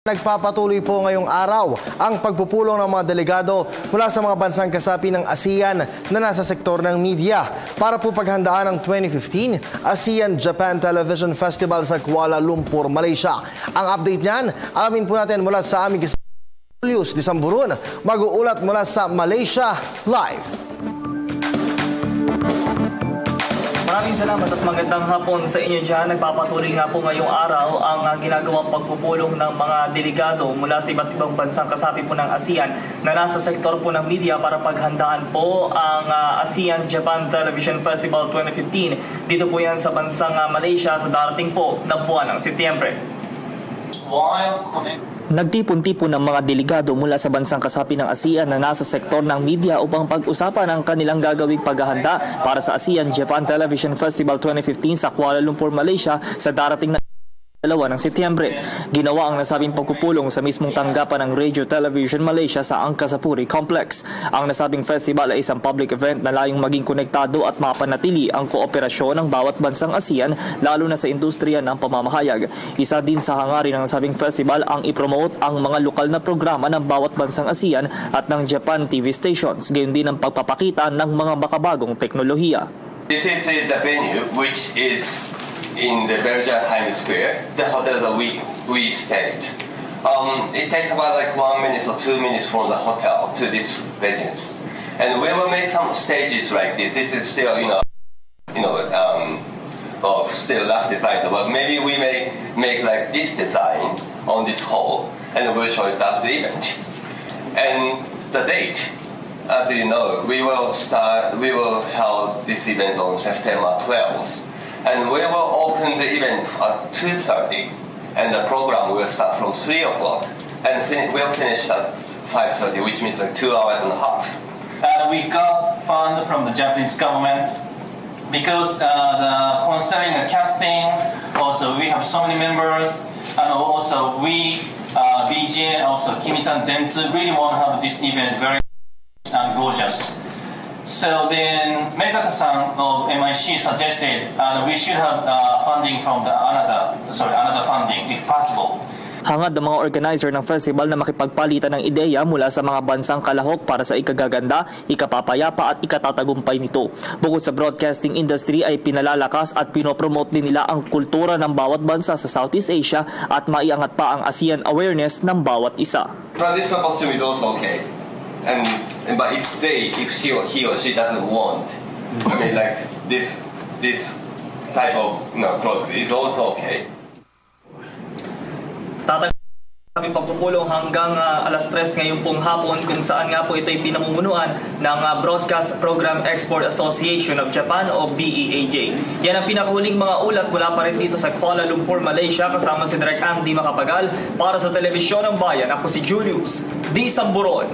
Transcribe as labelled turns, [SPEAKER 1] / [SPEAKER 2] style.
[SPEAKER 1] Nagpapatuloy po ngayong araw ang pagpupulong ng mga delegado mula sa mga bansang kasapi ng ASEAN na nasa sektor ng media para po paghandaan ang 2015 ASEAN-Japan Television Festival sa Kuala Lumpur, Malaysia. Ang update niyan, alamin po natin mula sa aming Julius Disamburun, mag-uulat mula sa Malaysia Live.
[SPEAKER 2] Maraming salamat at magandang hapon sa inyo dyan. Nagpapatuloy nga po ngayong araw ang ginagawang pagpupulong ng mga delegado mula sa iba't ibang bansang kasapi po ng ASEAN na nasa sektor po ng media para paghandaan po ang ASEAN-Japan Television Festival 2015. Dito po yan sa bansang Malaysia sa darating po na buwan ng Setyembre.
[SPEAKER 3] Nagtipon-tipon ng mga delegado mula sa bansang kasapi ng ASEAN na nasa sektor ng media upang pag-usapan ang kanilang gagawing paghahanda para sa ASEAN-Japan Television Festival 2015 sa Kuala Lumpur, Malaysia sa darating na 2 ng Setyembre. Ginawa ang nasabing pagpupulong sa mismong tanggapan ng Radio Television Malaysia sa Angkasa Puri Complex. Ang nasabing festival ay isang public event na layong maging konektado at mapanatili ang kooperasyon ng bawat bansang ASEAN lalo na sa industriya ng pamamahayag. Isa din sa hangarin ng nasabing festival ang ipromote ang mga lokal na programa ng bawat bansang ASEAN at ng Japan TV stations, gayon din ang pagpapakita ng mga makabagong teknolohiya.
[SPEAKER 4] This is the venue which is in the Belgian Times Square, the hotel that we stayed. It takes about like 1 minute or 2 minutes from the hotel to this venues, and we will make some stages like this. This is still still rough design, but maybe we may make like this design on this hall, and we'll show it at the event. And the date, as you know, we will hold this event on September 12th. And we will open the event at 2:30, and the program will start from 3 o'clock, and we'll finish at 5:30, which means like 2 hours and a half.
[SPEAKER 5] We got fund from the Japanese government because concerning the casting, also we have so many members, and also we, BJ, also Kimi-san, Dentsu really want to have this event very gorgeous. So then, Megata-san of MIC suggested we should have funding from another funding if possible.
[SPEAKER 3] Hangad ng mga organizer ng festival na makipagpalitan ng ideya mula sa mga bansang kalahok para sa ikagaganda, ikapapayapa at ikatatagumpay nito. Bukod sa broadcasting industry ay pinalalakas at pinopromote din nila ang kultura ng bawat bansa sa Southeast Asia at maiangat pa ang ASEAN awareness ng bawat isa.
[SPEAKER 4] Traditional costume is also okay. But if he or she doesn't want, I mean, like this type of clothes is also okay.
[SPEAKER 2] Kami pagpupulong hanggang alas 3 ngayong pong hapon, kung saan nga po ito'y pinamumunuan ng Broadcast Program Export Association of Japan o BEAJ. Yan ang pinakahuling mga ulat mula pa rin dito sa Kuala Lumpur, Malaysia, kasama si Direk Andy Macapagal para sa Telebisyon ng Bayan. Ako si Julius Disamburun.